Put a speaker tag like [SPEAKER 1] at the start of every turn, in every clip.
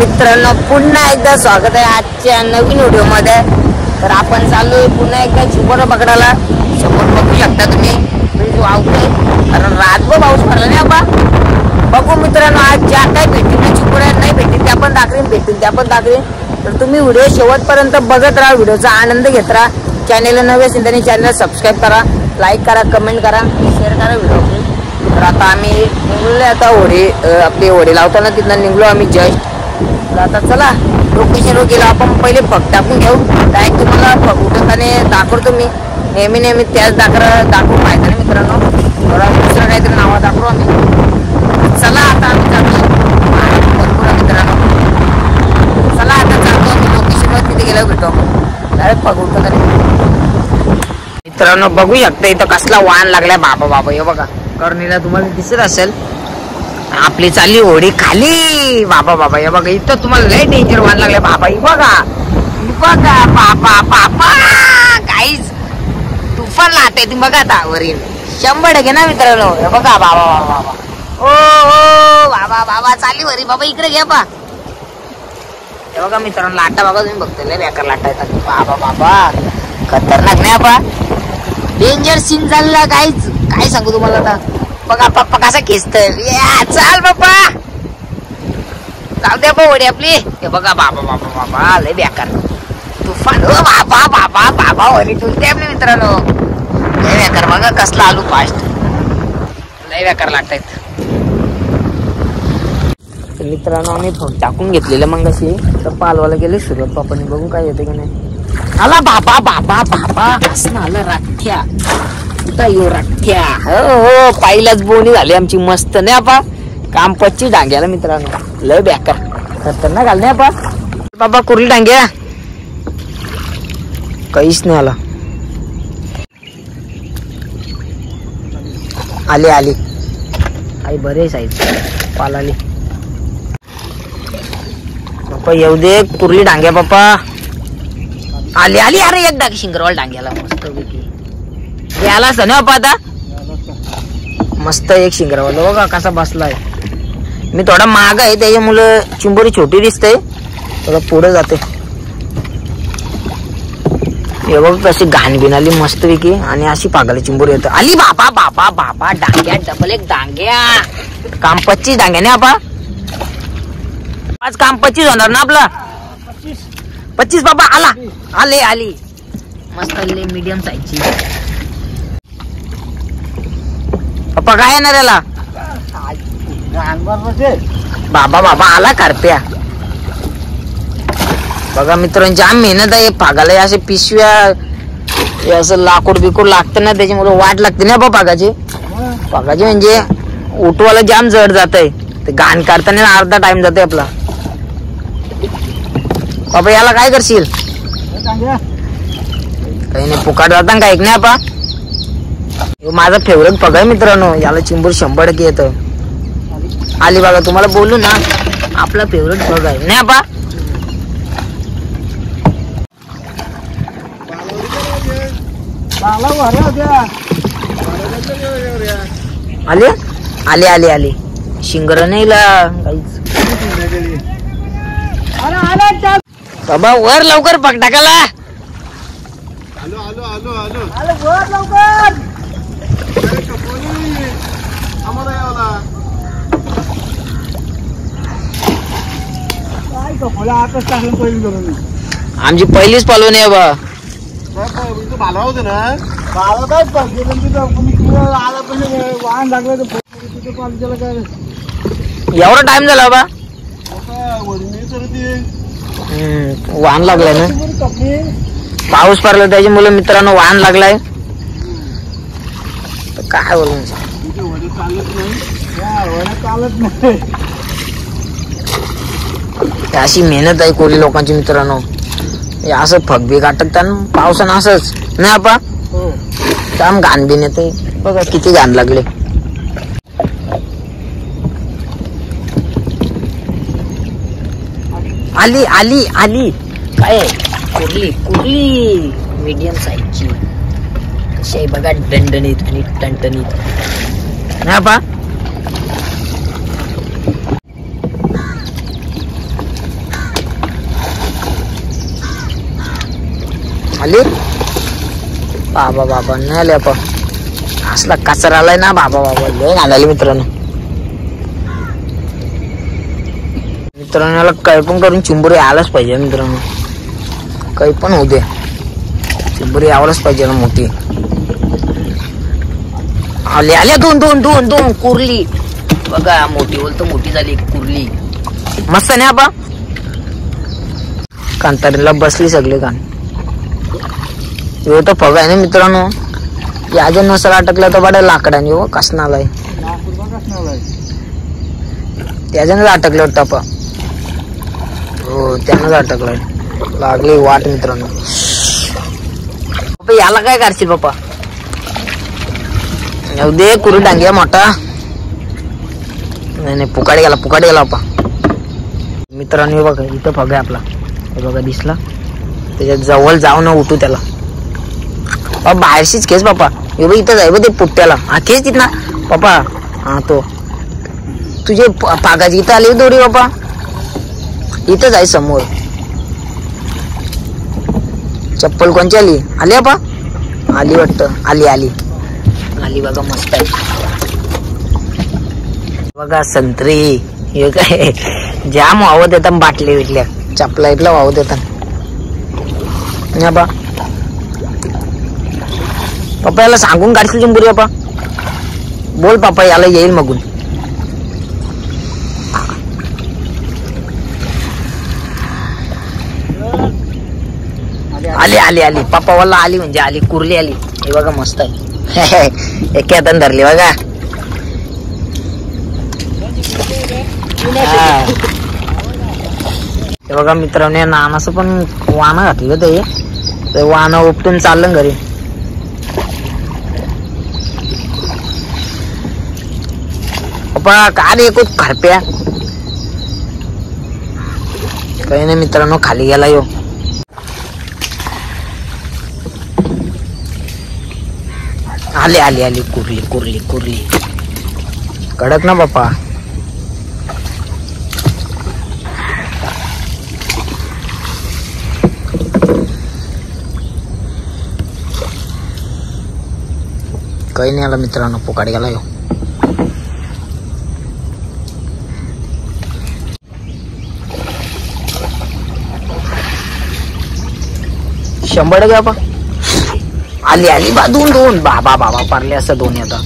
[SPEAKER 1] मित्रांनो पुन्हा एकदा स्वागत आहे आजच्या नवीन व्हिडिओ मध्ये। तर आपण चाललोय पुन्हा एकदा चिंबोरा पकडायला। समोर बघू शकता तुम्ही ब्रिज वावतोय कारण रातभर पाऊस पडला नाही बाबा। बघू मित्रांनो आज ज्या काही भेटतील चिंबोरा नाही भेटतील त्या पण दाखवीन, भेटतील त्या पण दाखवीन। तर तुम्ही व्हिडिओ शेवटपर्यंत बघत राहा, व्हिडिओचा आनंद घेत राहा। चॅनलला नवे असेल तर चॅनलला सबस्क्राइब करा, लाईक करा, कमेंट करा, शेअर करा व्हिडिओ। तर आता आम्ही निघलो, आता होडी आपली होडी लावताना तिथनं निघलो आम्ही जस्ट। तर आता चला लोकेशनवर गेलो आपण, पहिले फक टाकून घेऊ। डायरेक्ट तुम्हाला फक उठताना दाखवतो मी, नेहमी त्याच दाखवून पाहिजे ना मित्रांनो। थोडा दुसरं काहीतरी नाव दाखवू आम्ही। चला आता आम्ही जातो भरपूर मित्रांनो, चला आता जातो आम्ही लोकेशनवर, तिथे गेल्यावर भेटू आपण डायरेक्ट फक उठताना। मित्रांनो बघू शकता इथं कसला वाहन लागलाय बाबा। हे बघा कर्णीला तुम्हाला दिसत असेल, आपली चालली होडी खाली बाबा। हे बघा इथं तुम्हाला लय डेंजर वाहन लागले बाबा। हे बघा बाबा काहीच तुफान लाटे ती बघा आता वरील 100% ना मित्रांनो। हे बघा बाबा ओ बाबा चालली वरी बाबा, इकडे घ्या बा। हे बघा मित्रांनो लाटा बघा तुम्ही, बघते लय बेकार लाटा येतात बाबा, खतरनाक नाही बा, डेंजर सीन झालेला काहीच काय सांगू तुम्हाला। आता बघा पप्पा कसा खेचतय, चाल बाप्पा जाऊ द्या होडी आपली। हे बघा बाबा लय बेकार तुफान बाबा वरी तुलते आपले मित्रांनो, लय बेकार बघा कसला आलू फास्ट, लय बेकार लागतायत मित्रांनो। आम्ही टाकून घेतलेलं मग अशी तर पालवाला गेले सुरुवात पापाने, बघू काय येते की नाही। आला बाबा कसं आलं राठ्या यो राठ्या, हो पाहिलाच बोनी झाली आमची मस्त नाही आपा, काम 25 डांग्याला मित्रांनो, लय बेकार खतरनाक आलं नाही आपा बाबा। कुर्ली डांग्या काहीच नाही आला, आली आई बरे साईज पाल आली बाप्पा, येऊ दे कुर्ली डांग्या बाप्पा, आली अरे एक डाग शिंगरवाल डांग्याला मस्त पैकी याला असं ना बाप्पा। आता मस्त एक शिंगरवाल बघा कसा बसलाय, मी थोडा माग आहे त्याच्यामुळे चिंबोरी छोटी दिसते, थोडं पुढे जाते। हे बघ कशी घाण बिनाली मस्त पैकी, आणि अशी पागाली चिंबोरी येते। आली बाबा डांग्या डबल एक डांग्या, काम 25 डांग्याने आपा, आज काम 25 होणार ना आपला, 25 बाबा आली मस्त आली मीडियम साईजची पप्पा। काय येणार याला बाबा आला करप्या बघा मित्रांनो, जाम मेहनत आहे पागाला, असे पिशव्या असं लाकूड बिकूड लागतं ना, त्याच्यामुळे वाट लागते ना बाबा पागाचे म्हणजे उठवायला जाम जड जात आहे, ते घाण काढताना अर्धा टाइम जाते आपला। बाबा याला काय करशील, काही नाही फुकाट जाता काय नाही आपा। माझा फेवरेट पग आहे मित्रांनो, याला चिंबूर 100% येतं। आली बघा तुम्हाला बोलू ना, आपला फेवरेट पग आहे नाही आपा। आली शिंगर नाही बाबा, वर लवकर पग टाकाला, आलो वर लवकर आमची पहिलीच पालवण आहे बा। एवढा टाइम झाला बा, वाहन लागलाय ना, पाऊस पडला त्याच्यामुळे मित्रांनो वाहन लागलाय, काय बोलू अशी मेहनत आहे कोली लोकांची मित्रांनो। असं फकबी काटतात पावसानं असंच नाही आपा, काम घाण बिन येते बघा किती घाण लागले। आली काय कुर्ली मीडियम साईजची, कशी आहे बघा, दणदणीत आणि टणटणीत नाही आपा। आली बाबा बाबा नाही आले आपण असला कचरा आलाय ना बाबा बाबा लय घालायला मित्रांनो. मित्रांनो याला काही पण करून चिंबोरी आलाच पाहिजे मित्रांनो. काही पण होऊ दे चिंबोरी यावरच पाहिजे ना मोठी. आले आले दोन दोन दोन दोन कुर्ली बघा मोठी बोलतो मोठी झाली कुर्ली मस्त नाही आपा. कांतारीला बसली सगळे कान तो फग आहे ना मित्रांनो. याच्या नसला अटकला तर बडा लाकडाने हो कसं आलाय त्याच्यानंच अटकलं वाटतं आपा. हो त्यानंच अटकलाय लागली वाट मित्रांनो. याला काय करशील बाप्पा येऊ दे कुरी डांग्या मोठा. नाही नाही पुकाड गेला बाप्पा. मित्रांनो बघा इथं फग आहे आपला हे बघा दिसला त्याच्या जवळ जाऊ ना उठू त्याला बाहेरशीच खेच बाप्पा. हे बघ इथं जाय बघ ते पुट्ट्याला हा खेच तिथं ना बाप्पा. हा तो तुझे पागाची इथं आली दोरी बाप्पा इथं जाय समोर. चप्पल कोणची आली आली बाप्पा आली वाटतं आली आली आली बघा मस्त आहे बघा संत्री. हे काय जाम वावत येतात बाटल्या बिटल्या चपला इथला वावत येतात बा. पप्पा याला सांगून काढशील चिंबुरी बाप्पा बोल पप्पा याला येईल मगून. आली आली आली पप्पा वाला आली म्हणजे आली कुर्ली आली. हे बघा मस्त आहे एके हाताने धरली बघा. हे बघा मित्रांनो नानाचं पण वाना घातलं ते वाना उपटून चाललं घरी. पप्पा काय रे खूप खरप्या काही नाही मित्रांनो खाली गेला यो. आली आली आली कुर्ली कुर्ली कुर्ली कडक ना बाप्पा. काही नाही आला मित्रांनो पुकाड गेला यो. शंभर टक्के बापा आली आली बा दोन दोन बाबा बाबा पारले असं दोन आता.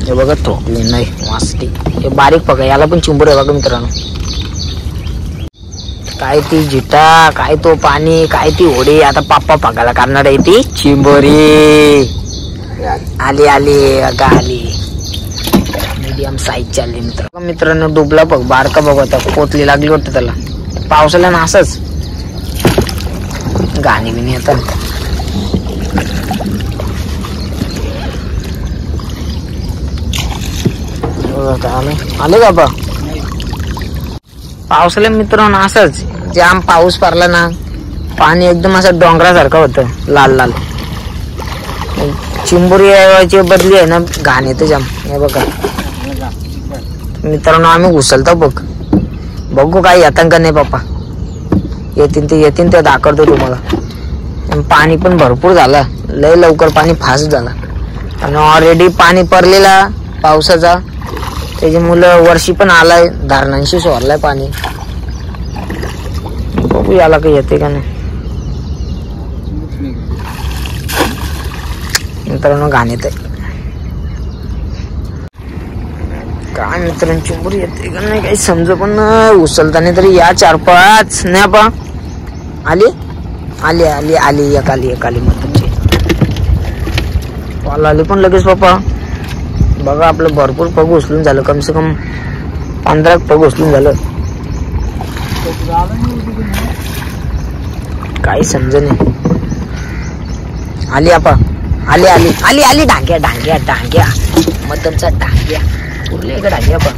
[SPEAKER 1] हे बघा ठोकली नाही वाचते हे बारीक पका याला पण चिंबोर आहे बघा मित्रांनो. काय ती जिटा काय तो पाणी काय ती होडी आता पाप्पा पकायला करणार आहे ती चिंबोरी. आली आली अगा आली मीडियम साईज चालली मित्रांनो. डुबला बघ बारका बघ आता पोतली लागली वाटतं त्याला पावसाला ना असंच गाणी बिनी येतात. आले बाबा पावसाला मित्रांनो असंच जाम पाऊस पडला ना पाणी एकदम असं डोंगरासारखं होतं लाल लाल. चिंबोरी यायची बदली आहे ना घाण येते जाम. हे बघा मित्रांनो आम्ही घुसलतो बघ बघू काय येतं का नाही पप्पा. येतील ते दाखवतो तुम्हाला. पाणी पण भरपूर झालं लय लवकर पाणी फास्ट झाला आणि ऑलरेडी पाणी पडलेला पावसाचा त्याची मुलं वर्षी पण आलाय धारणांशी सोडलाय पाणी. बघू याला काही येते का नाही मित्रांनो घाण येते काय मित्रांनो चिंबोरी येते का नाही काही समज पण उचलताना तरी या 4-5 नाही पा. आली आली आली आली एक आली मग तुमची पाला आली पण लगेच पप्पा. बघा आपलं भरपूर पग उचलून झालं कम से कम 15 पग उचलून झालं. काही समज नाही. आली आपा आली आली आली आली डांग्या डांग्या डांग्या मग तुमचा डांग्या उरले का डांग्या पा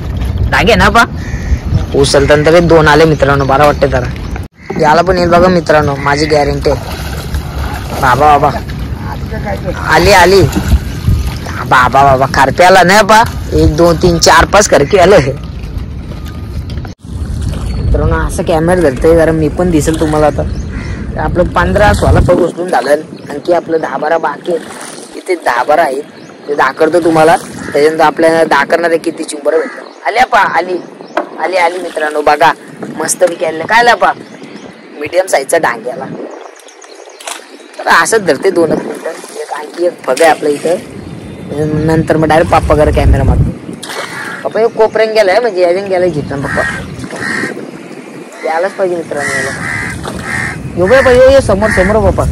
[SPEAKER 1] डांग्या ना पा उचलताना तरी 2 आले मित्रांनो. बरं वाटतं जरा याला पण येईल बघा मित्रांनो माझी गॅरंटी आहे. बाबा बाबा आली आली बाबा बाबा खारप्याला नाही पा 1 2 3 4 5 करके आलं. मित्रांनो असं कॅमेरा धरतोय जरा मी पण दिसेल तुम्हाला आता आपलं 15-16 पग उचलून झालं. आणखी आपलं 10-12 बाकी इथे 10-12 आहेत. ते दाखवतो तुम्हाला. त्याच्यानंतर आपल्याला दाखवणार किती चिंबर भेटलं. आली आपा आली आली आली मित्रांनो बघा मस्त मी केलं काय लापा मीडियम साईजचा डांग्याला. तर असंच धरते 2 मिनिटं. आणखी एक पग आहे आपल्या इथं. नंतर मग डायरेक्ट पप्पा घर कॅमेरा मारतो. पप्पा एक कोपऱ्यान गेलाय म्हणजे यावेन गेलाय जिथं पप्पा यायलाच पाहिजे मित्रांनो. याला यो बाई यो समोर समोर पप्पा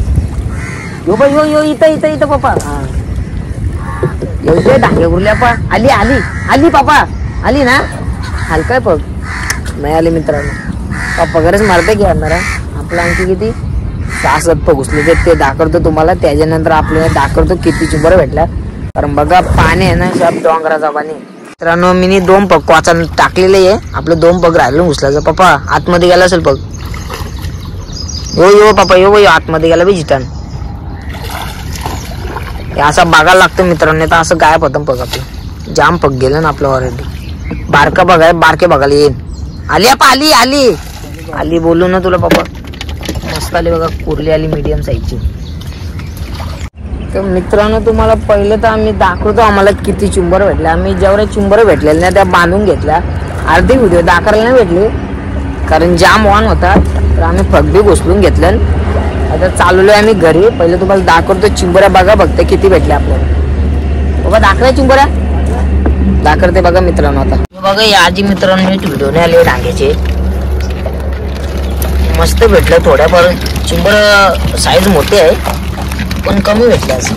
[SPEAKER 1] यो बाई यो इथं इथं इथं पप्पा. हा एवढे डांगे उरले पा. आली आली आली पप्पा आली ना. हलकाय पग नाही आले मित्रांनो. पप्पा घरच मारते की आणणार आपलं. आणखी किती 6-7 पग उचले ते दाखवतो तुम्हाला. त्याच्यानंतर आपल्याला दाखवतो किती चिंबर भेटल्या. कारण बघा पाणी आहे ना सब डोंगराचा पाणी. मित्रांनो मी 2 पग वाचा टाकलेले आहे. आपलं 2 पग राहिलं उचलायचं. पप्पा आतमध्ये गेला असेल पग. यो पप्पा यो आतमध्ये गेला बी जितान. असं बघायला लागतं मित्रांनो. तर असं गायब होतं पग आपलं. जाम पग गेलं ना आपलं ऑलरेडी. बारका बघ आहे बारके बघायला येईल. आली आपा आली आली आली बोलू ना तुला पप्पा. मस्त आली बघा कुर्ली आली मीडियम साईजची. तर मित्रांनो तुम्हाला पहिले तर आम्ही दाखवतो आम्हाला किती चिंबर भेटले. आम्ही जेवढ्या चिंबर भेटलेल्या ना त्या बांधून घेतल्या. अर्धी व्हिडिओ दाखवायला नाही भेटली कारण जाम ऑन होता. तर आम्ही फगबी घुसलून घेतलं. आता चाललोय आम्ही घरी. पहिले तुम्हाला दाखवतो चिंबऱ्या बघा बघते किती भेटल्या आपल्याला. बाबा दाखवा चिंबऱ्या दाखवते बघा मित्रांनो. आता बघा या आजी मित्रांनो व्हिडिओ नाही आले डांग्याचे मस्त भेटलं. थोड्याफार चिंबर साईज मोठी आहे पण कमी भेटले असं.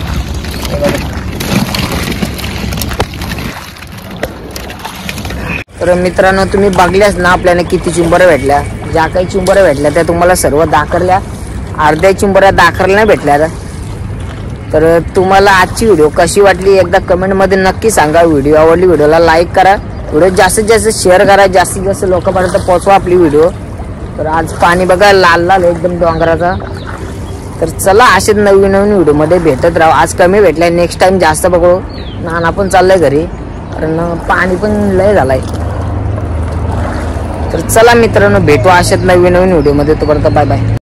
[SPEAKER 1] तर मित्रांनो तुम्ही बघल्यास ना आपल्याला किती चिंबऱ्या भेटल्या. ज्या काही चिंबऱ्या भेटल्या त्या तुम्हाला सर्व दाखवल्या. अर्ध्या चिंबऱ्या दाखवल्या नाही भेटल्या. तर तुम्हाला आजची व्हिडिओ कशी वाटली एकदा कमेंटमध्ये नक्की सांगा. व्हिडिओ आवडली व्हिडिओला लाईक करा. व्हिडिओ जास्तीत जास्त शेअर करा. जास्तीत जास्त लोकांपर्यंत पोहोचवा आपली व्हिडिओ. तर आज पाणी बघा लाल लाल एकदम डोंगराचा. तर चला असेच नवीन नवीन व्हिडिओमध्ये भेटत राहू. आज कमी भेटलाय नेक्स्ट टाइम जास्त बघू. नाना पण चाललंय घरी कारण पाणी पण लय झालाय. तर चला मित्रांनो भेटू असेच नवीन नवीन व्हिडिओमध्ये. तोपर्यंत बाय बाय.